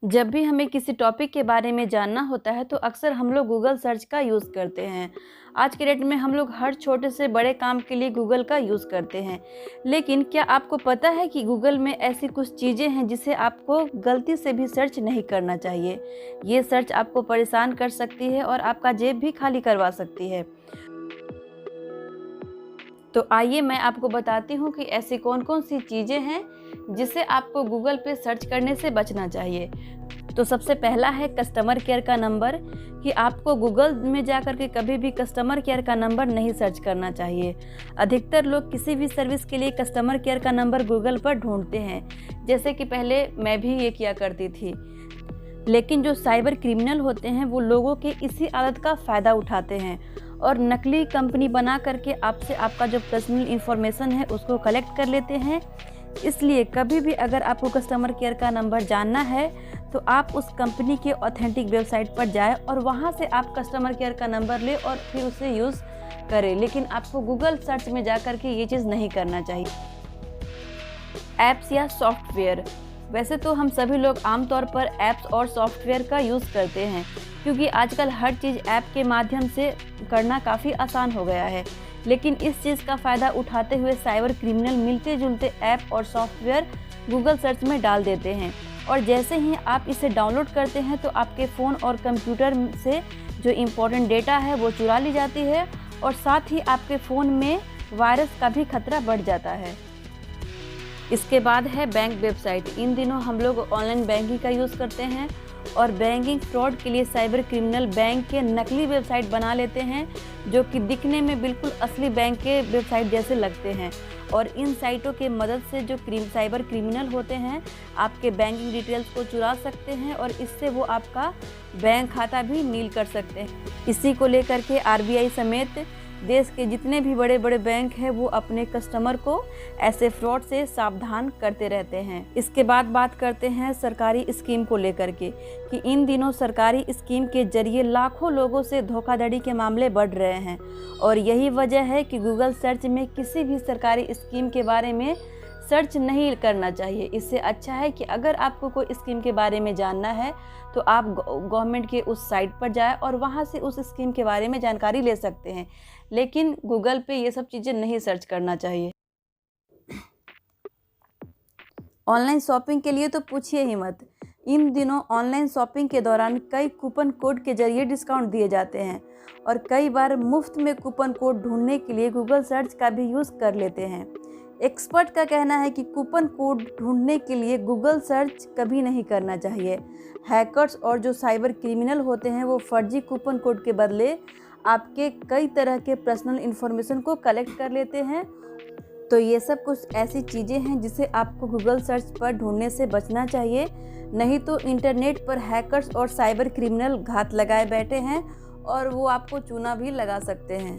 जब भी हमें किसी टॉपिक के बारे में जानना होता है तो अक्सर हम लोग गूगल सर्च का यूज़ करते हैं। आज के डेट में हम लोग हर छोटे से बड़े काम के लिए गूगल का यूज़ करते हैं। लेकिन क्या आपको पता है कि गूगल में ऐसी कुछ चीज़ें हैं जिसे आपको गलती से भी सर्च नहीं करना चाहिए। ये सर्च आपको परेशान कर सकती है और आपका जेब भी खाली करवा सकती है। तो आइए मैं आपको बताती हूँ कि ऐसी कौन-कौन सी चीज़ें हैं जिसे आपको गूगल पे सर्च करने से बचना चाहिए। तो सबसे पहला है कस्टमर केयर का नंबर, कि आपको गूगल में जाकर के कभी भी कस्टमर केयर का नंबर नहीं सर्च करना चाहिए। अधिकतर लोग किसी भी सर्विस के लिए कस्टमर केयर का नंबर गूगल पर ढूंढते हैं, जैसे कि पहले मैं भी ये किया करती थी। लेकिन जो साइबर क्रिमिनल होते हैं वो लोगों के इसी आदत का फ़ायदा उठाते हैं और नकली कंपनी बना करके आपसे आपका जो पर्सनल इन्फॉर्मेशन है उसको कलेक्ट कर लेते हैं। इसलिए कभी भी अगर आपको कस्टमर केयर का नंबर जानना है तो आप उस कंपनी के ऑथेंटिक वेबसाइट पर जाएं और वहां से आप कस्टमर केयर का नंबर लें और फिर उसे यूज़ करें। लेकिन आपको गूगल सर्च में जा कर के ये चीज़ नहीं करना चाहिए। ऐप्स या सॉफ्टवेयर, वैसे तो हम सभी लोग आमतौर पर ऐप्स और सॉफ्टवेयर का यूज़ करते हैं, क्योंकि आजकल हर चीज़ ऐप के माध्यम से करना काफ़ी आसान हो गया है। लेकिन इस चीज़ का फ़ायदा उठाते हुए साइबर क्रिमिनल मिलते जुलते ऐप और सॉफ्टवेयर गूगल सर्च में डाल देते हैं और जैसे ही आप इसे डाउनलोड करते हैं तो आपके फ़ोन और कंप्यूटर से जो इम्पोर्टेंट डेटा है वो चुरा ली जाती है और साथ ही आपके फ़ोन में वायरस का भी खतरा बढ़ जाता है। इसके बाद है बैंक वेबसाइट। इन दिनों हम लोग ऑनलाइन बैंकिंग का यूज़ करते हैं और बैंकिंग फ्रॉड के लिए साइबर क्रिमिनल बैंक के नकली वेबसाइट बना लेते हैं जो कि दिखने में बिल्कुल असली बैंक के वेबसाइट जैसे लगते हैं। और इन साइटों के मदद से जो साइबर क्रिमिनल होते हैं आपके बैंकिंग डिटेल्स को चुरा सकते हैं और इससे वो आपका बैंक खाता भी नील कर सकते हैं। इसी को लेकर के आरबीआई समेत देश के जितने भी बड़े बड़े बैंक हैं वो अपने कस्टमर को ऐसे फ्रॉड से सावधान करते रहते हैं। इसके बाद बात करते हैं सरकारी स्कीम को लेकर के, कि इन दिनों सरकारी स्कीम के जरिए लाखों लोगों से धोखाधड़ी के मामले बढ़ रहे हैं और यही वजह है कि गूगल सर्च में किसी भी सरकारी स्कीम के बारे में सर्च नहीं करना चाहिए। इससे अच्छा है कि अगर आपको कोई स्कीम के बारे में जानना है तो आप गवर्नमेंट के उस साइट पर जाएं और वहां से उस स्कीम के बारे में जानकारी ले सकते हैं। लेकिन गूगल पे ये सब चीज़ें नहीं सर्च करना चाहिए। ऑनलाइन शॉपिंग के लिए तो पूछिए ही मत। इन दिनों ऑनलाइन शॉपिंग के दौरान कई कूपन कोड के जरिए डिस्काउंट दिए जाते हैं और कई बार मुफ्त में कूपन कोड ढूंढने के लिए गूगल सर्च का भी यूज़ कर लेते हैं। एक्सपर्ट का कहना है कि कूपन कोड ढूंढने के लिए गूगल सर्च कभी नहीं करना चाहिए। हैकर्स और जो साइबर क्रिमिनल होते हैं वो फर्जी कूपन कोड के बदले आपके कई तरह के पर्सनल इन्फॉर्मेशन को कलेक्ट कर लेते हैं। तो ये सब कुछ ऐसी चीज़ें हैं जिसे आपको गूगल सर्च पर ढूंढने से बचना चाहिए, नहीं तो इंटरनेट पर हैकर्स और साइबर क्रिमिनल घात लगाए बैठे हैं और वो आपको चूना भी लगा सकते हैं।